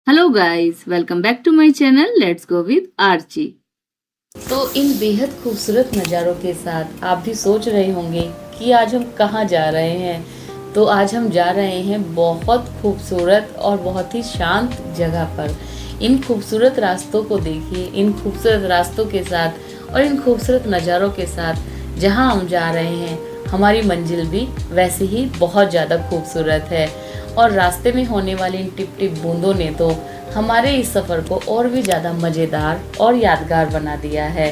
Hello guys, welcome back to my channel let's go with Archi. तो इन बेहद खूबसूरत नज़ारों के साथ आप भी सोच रहे होंगे कि आज हम कहाँ जा रहे हैं। तो आज हम जा रहे हैं बहुत खूबसूरत और बहुत ही शांत जगह पर। इन खूबसूरत रास्तों को देखिए, इन खूबसूरत रास्तों के साथ और इन खूबसूरत नज़ारों के साथ जहाँ हम जा रहे हैं, हमारी मंजिल भी वैसे ही बहुत ज़्यादा खूबसूरत है। और रास्ते में होने वाली इन टिप टिप बूंदों ने तो हमारे इस सफ़र को और भी ज़्यादा मज़ेदार और यादगार बना दिया है।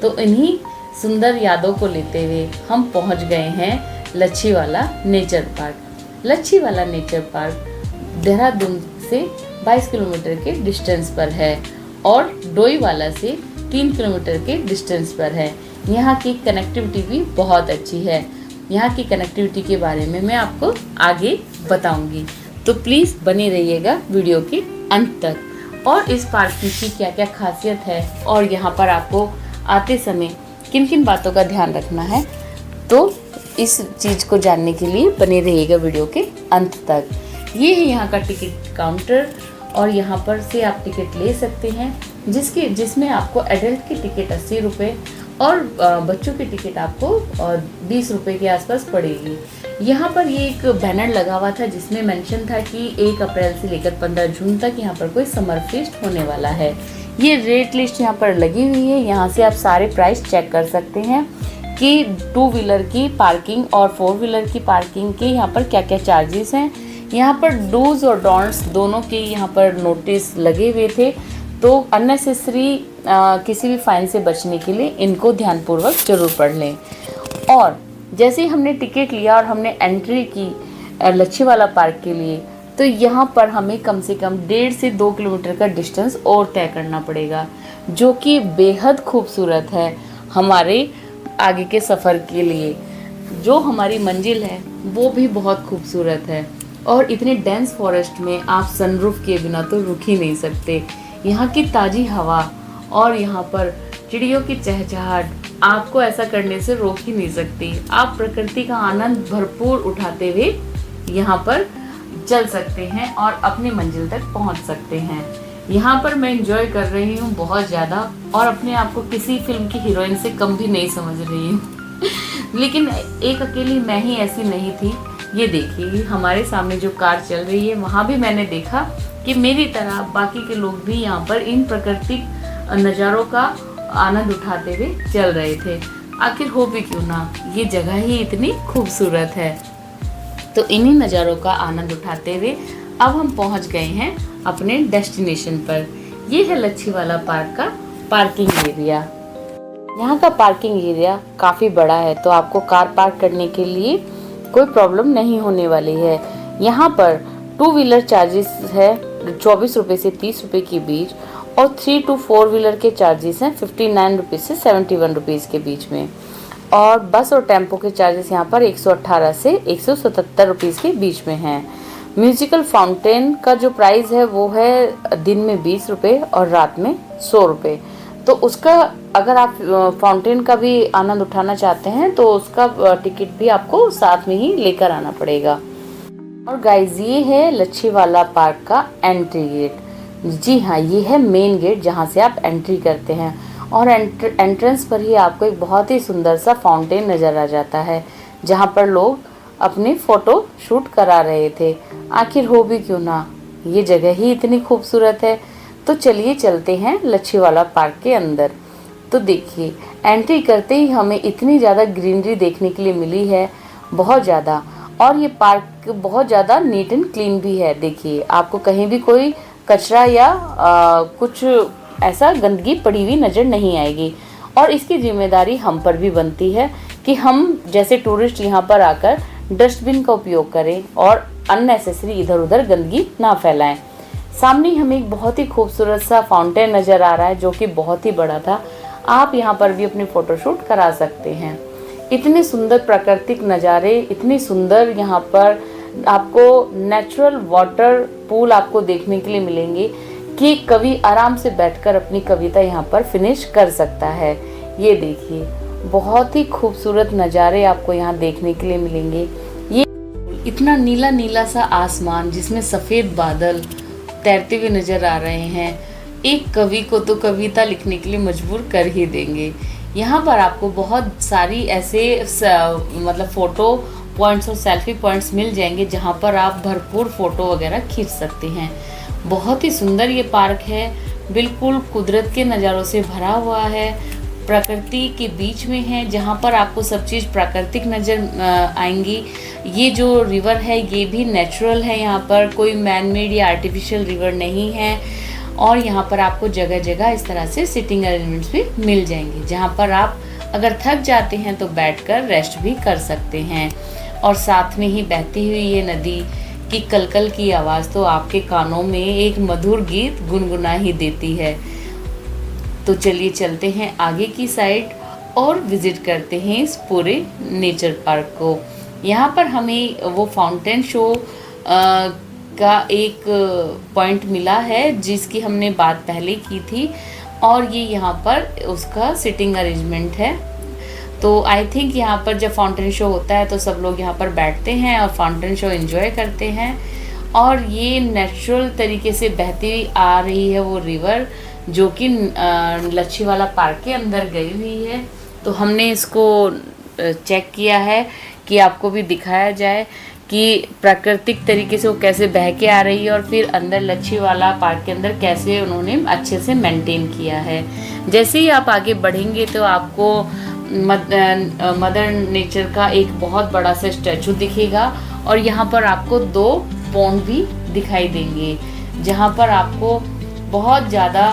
तो इन्हीं सुंदर यादों को लेते हुए हम पहुंच गए हैं Lachhiwala nature park. Lachhiwala nature park Dehradun से 22 किलोमीटर के डिस्टेंस पर है और डोईवाला से 3 किलोमीटर के डिस्टेंस पर है। यहाँ की कनेक्टिविटी भी बहुत अच्छी है। यहाँ की कनेक्टिविटी के बारे में मैं आपको आगे बताऊंगी, तो प्लीज़ बने रहिएगा वीडियो के अंत तक। और इस पार्क की क्या क्या खासियत है और यहाँ पर आपको आते समय किन किन बातों का ध्यान रखना है, तो इस चीज़ को जानने के लिए बने रहिएगा वीडियो के अंत तक। ये है यहाँ का टिकट काउंटर और यहाँ पर से आप टिकट ले सकते हैं, जिसमें आपको एडल्ट की टिकट 80 रुपये और बच्चों की टिकट आपको 20 रुपये के आसपास पड़ेगी। यहाँ पर ये एक बैनर लगा हुआ था जिसमें मेंशन था कि 1 अप्रैल से लेकर 15 जून तक यहाँ पर कोई समर फेस्ट होने वाला है। ये रेट लिस्ट यहाँ पर लगी हुई है, यहाँ से आप सारे प्राइस चेक कर सकते हैं कि 2 व्हीलर की पार्किंग और 4 व्हीलर की पार्किंग के यहाँ पर क्या क्या चार्जेस हैं। यहाँ पर डूज और डोंट्स दोनों के यहाँ पर नोटिस लगे हुए थे, तो अननेसेसरी किसी भी फाइन से बचने के लिए इनको ध्यानपूर्वक जरूर पढ़ लें। और जैसे ही हमने टिकट लिया और हमने एंट्री की लच्छीवाला पार्क के लिए, तो यहाँ पर हमें कम से कम 1.5 से 2 किलोमीटर का डिस्टेंस और तय करना पड़ेगा, जो कि बेहद खूबसूरत है हमारे आगे के सफ़र के लिए। जो हमारी मंजिल है वो भी बहुत खूबसूरत है और इतने डेंस फॉरेस्ट में आप सनरूफ किए बिना तो रुक ही नहीं सकते। यहाँ की ताज़ी हवा और यहाँ पर चिड़ियों की चहचहाट आपको ऐसा करने से रोक ही नहीं सकती। आप प्रकृति का आनंद भरपूर उठाते हुए यहाँ पर चल सकते हैं और अपनी मंजिल तक पहुँच सकते हैं। यहाँ पर मैं एंजॉय कर रही हूँ बहुत ज़्यादा और अपने आप को किसी फिल्म की हीरोइन से कम भी नहीं समझ रही हूँ। लेकिन एक अकेली मैं ही ऐसी नहीं थी। ये देखिए, हमारे सामने जो कार चल रही है वहाँ भी मैंने देखा कि मेरी तरह बाकी के लोग भी यहाँ पर इन प्राकृतिक नज़ारों का आनंद उठाते हुए चल रहे थे। आखिर हो भी क्यों ना, ये जगह ही इतनी खूबसूरत है। तो इन्हीं नज़ारों का आनंद उठाते हुए अब हम पहुंच गए हैं अपने डेस्टिनेशन पर। ये है लच्छीवाला पार्क का पार्किंग एरिया। यहाँ का पार्किंग एरिया काफ़ी बड़ा है, तो आपको कार पार्क करने के लिए कोई प्रॉब्लम नहीं होने वाली है। यहाँ पर 2 व्हीलर चार्जेस है 24 रुपये से 30 रुपये के बीच और 3 to 4 व्हीलर के चार्जेस हैं 59 रुपीज़ से 71 रुपीज़ के बीच में। और बस और टेम्पो के चार्जेस यहाँ पर 118 से 177 रुपीज़ के बीच में हैं। म्यूजिकल फाउंटेन का जो प्राइस है वो है दिन में 20 रुपये और रात में 100 रुपये। तो उसका अगर आप फाउंटेन का भी आनंद उठाना चाहते हैं तो उसका टिकट भी आपको साथ में ही लेकर आना पड़ेगा। और गाइस, ये है लच्छीवाला पार्क का एंट्री गेट। जी हाँ, ये है मेन गेट जहाँ से आप एंट्री करते हैं और एंट्रेंस पर ही आपको एक बहुत ही सुंदर सा फाउंटेन नज़र आ जाता है, जहाँ पर लोग अपनी फ़ोटो शूट करा रहे थे। आखिर हो भी क्यों ना, ये जगह ही इतनी खूबसूरत है। तो चलिए चलते हैं लच्छीवाला पार्क के अंदर। तो देखिए, एंट्री करते ही हमें इतनी ज़्यादा ग्रीनरी देखने के लिए मिली है, बहुत ज़्यादा। और ये पार्क बहुत ज़्यादा नीट एंड क्लीन भी है। देखिए, आपको कहीं भी कोई कचरा या कुछ ऐसा गंदगी पड़ी हुई नज़र नहीं आएगी। और इसकी जिम्मेदारी हम पर भी बनती है कि हम जैसे टूरिस्ट यहाँ पर आकर डस्टबिन का उपयोग करें और अननेसेसरी इधर उधर गंदगी ना फैलाएं। सामने हमें एक बहुत ही खूबसूरत सा फाउंटेन नज़र आ रहा है, जो कि बहुत ही बड़ा था। आप यहाँ पर भी अपनी फ़ोटोशूट करा सकते हैं। इतने सुंदर प्राकृतिक नज़ारे, इतनी सुंदर यहाँ पर आपको नेचुरल वाटर पूल आपको देखने के लिए मिलेंगे कि कवि आराम से बैठकर अपनी कविता यहाँ पर फिनिश कर सकता है। ये देखिए, बहुत ही खूबसूरत नज़ारे आपको यहाँ देखने के लिए मिलेंगे। ये इतना नीला नीला सा आसमान जिसमें सफ़ेद बादल तैरते हुए नज़र आ रहे हैं, एक कवि को तो कविता लिखने के लिए मजबूर कर ही देंगे। यहाँ पर आपको बहुत सारी ऐसे मतलब फ़ोटो पॉइंट्स और सेल्फी पॉइंट्स मिल जाएंगे जहाँ पर आप भरपूर फ़ोटो वगैरह खींच सकते हैं। बहुत ही सुंदर ये पार्क है, बिल्कुल कुदरत के नज़ारों से भरा हुआ है, प्रकृति के बीच में है, जहाँ पर आपको सब चीज़ प्राकृतिक नज़र आएंगी। ये जो रिवर है ये भी नेचुरल है, यहाँ पर कोई मैन मेड या आर्टिफिशियल रिवर नहीं है। और यहाँ पर आपको जगह जगह इस तरह से सिटिंग अरेंजमेंट्स भी मिल जाएंगे, जहाँ पर आप अगर थक जाते हैं तो बैठकर रेस्ट भी कर सकते हैं। और साथ में ही बहती हुई ये नदी की कलकल की आवाज़ तो आपके कानों में एक मधुर गीत गुनगुना ही देती है। तो चलिए चलते हैं आगे की साइड और विज़िट करते हैं इस पूरे नेचर पार्क को। यहाँ पर हमें वो फाउंटेन शो का एक पॉइंट मिला है जिसकी हमने बात पहले की थी, और ये यहाँ पर उसका सिटिंग अरेंजमेंट है। तो आई थिंक यहाँ पर जब फाउंटेन शो होता है तो सब लोग यहाँ पर बैठते हैं और फाउंटेन शो एंजॉय करते हैं। और ये नेचुरल तरीके से बहती हुई आ रही है वो रिवर, जो कि लच्छीवाला पार्क के अंदर गई हुई है। तो हमने इसको चेक किया है कि आपको भी दिखाया जाए कि प्राकृतिक तरीके से वो कैसे बह के आ रही है, और फिर अंदर लच्छीवाला पार्क के अंदर कैसे उन्होंने अच्छे से मेंटेन किया है। जैसे ही आप आगे बढ़ेंगे तो आपको मदर नेचर का एक बहुत बड़ा सा स्टैचू दिखेगा, और यहाँ पर आपको 2 पॉन्ड भी दिखाई देंगे, जहाँ पर आपको बहुत ज़्यादा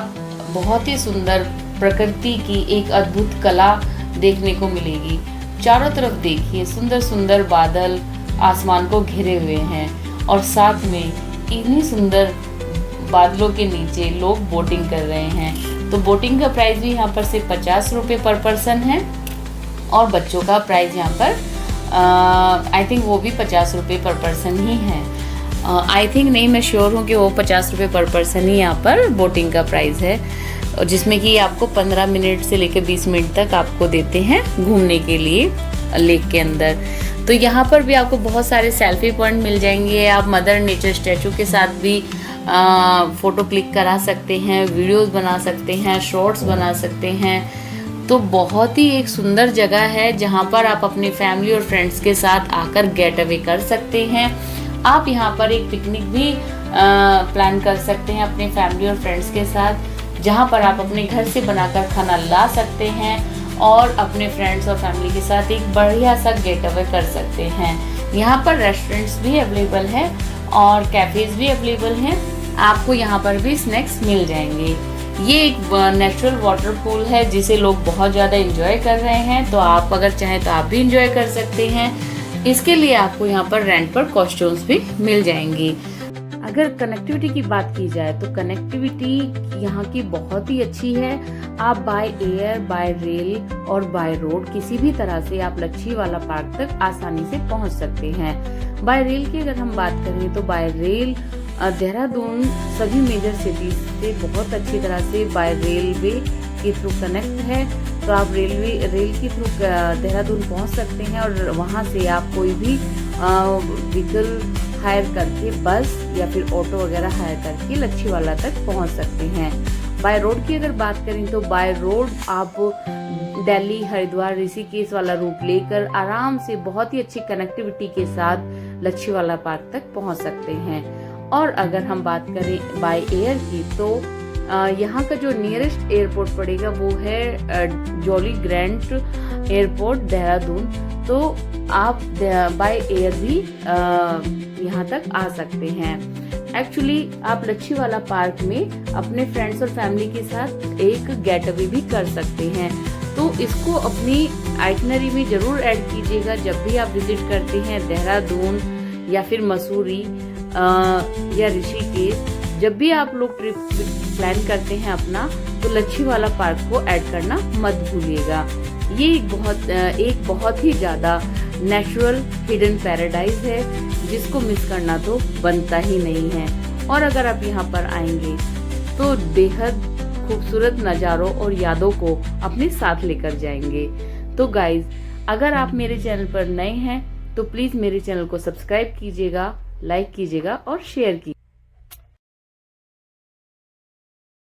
बहुत ही सुंदर प्रकृति की एक अद्भुत कला देखने को मिलेगी। चारों तरफ देखिए सुंदर सुंदर बादल आसमान को घेरे हुए हैं, और साथ में इन्हीं सुंदर बादलों के नीचे लोग बोटिंग कर रहे हैं। तो बोटिंग का प्राइस भी यहाँ पर सिर्फ 50 रुपये पर पर्सन है, और बच्चों का प्राइस यहाँ पर आई थिंक वो भी 50 रुपये पर पर्सन ही है। आई थिंक नहीं, मैं श्योर हूँ कि वो 50 रुपये पर पर्सन ही यहाँ पर बोटिंग का प्राइस है, जिसमें कि आपको 15 मिनट से लेकर 20 मिनट तक आपको देते हैं घूमने के लिए लेक के अंदर। तो यहाँ पर भी आपको बहुत सारे सेल्फी पॉइंट मिल जाएंगे। आप मदर नेचर स्टैचू के साथ भी फ़ोटो क्लिक करा सकते हैं, वीडियोस बना सकते हैं, शॉर्ट्स बना सकते हैं। तो बहुत ही एक सुंदर जगह है जहाँ पर आप अपनी फैमिली और फ्रेंड्स के साथ आकर गेट अवे कर सकते हैं। आप यहाँ पर एक पिकनिक भी प्लान कर सकते हैं अपनी फैमिली और फ्रेंड्स के साथ, जहाँ पर आप अपने घर से बनाकर खाना ला सकते हैं और अपने फ्रेंड्स और फैमिली के साथ एक बढ़िया सा गेट अवे कर सकते हैं। यहाँ पर रेस्टोरेंट्स भी अवेलेबल हैं और कैफ़ेज़ भी अवेलेबल हैं। आपको यहाँ पर भी स्नैक्स मिल जाएंगे। ये एक नेचुरल वाटर पूल है जिसे लोग बहुत ज़्यादा एंजॉय कर रहे हैं, तो आप अगर चाहें तो आप भी एंजॉय कर सकते हैं। इसके लिए आपको यहाँ पर रेंट पर कॉस्ट्यूम्स भी मिल जाएंगी। अगर कनेक्टिविटी की बात की जाए तो कनेक्टिविटी यहाँ की बहुत ही अच्छी है। आप बाय एयर, बाय रेल और बाय रोड किसी भी तरह से आप लच्छीवाला पार्क तक आसानी से पहुँच सकते हैं। बाय रेल की अगर हम बात करें तो बाय रेल देहरादून सभी मेजर सिटीज से बहुत अच्छी तरह से बाय रेलवे के थ्रू कनेक्ट है, तो आप रेल के थ्रू देहरादून पहुंच सकते हैं और वहां से आप कोई भी व्हीकल हायर करके, बस या फिर ऑटो वगैरह हायर करके लच्छीवाला तक पहुंच सकते हैं। बाय रोड की अगर बात करें तो बाय रोड आप दिल्ली, हरिद्वार, ऋषिकेश वाला रूट लेकर आराम से बहुत ही अच्छी कनेक्टिविटी के साथ लच्छीवाला पार्क तक पहुंच सकते हैं। और अगर हम बात करें बाय एयर की तो यहाँ का जो नियरेस्ट एयरपोर्ट पड़ेगा वो है जॉली ग्रैंड एयरपोर्ट देहरादून, तो आप बाय एयर भी यहाँ तक आ सकते हैं। एक्चुअली आप लच्छीवाला पार्क में अपने फ्रेंड्स और फैमिली के साथ एक गेट अवे भी कर सकते हैं, तो इसको अपनी आइटनरी में ज़रूर ऐड कीजिएगा जब भी आप विजिट करते हैं देहरादून या फिर मसूरी या ऋषिकेश। जब भी आप लोग ट्रिप प्लान करते हैं अपना, तो लच्छीवाला पार्क को ऐड करना मत भूलिएगा। ये एक बहुत ही ज़्यादा नेचुरल हिडन पैराडाइज है जिसको मिस करना तो बनता ही नहीं है। और अगर आप यहाँ पर आएंगे तो बेहद खूबसूरत नज़ारों और यादों को अपने साथ लेकर जाएंगे। तो गाइज, अगर आप मेरे चैनल पर नए हैं तो प्लीज़ मेरे चैनल को सब्सक्राइब कीजिएगा, लाइक कीजिएगा और शेयर कीजिएगा।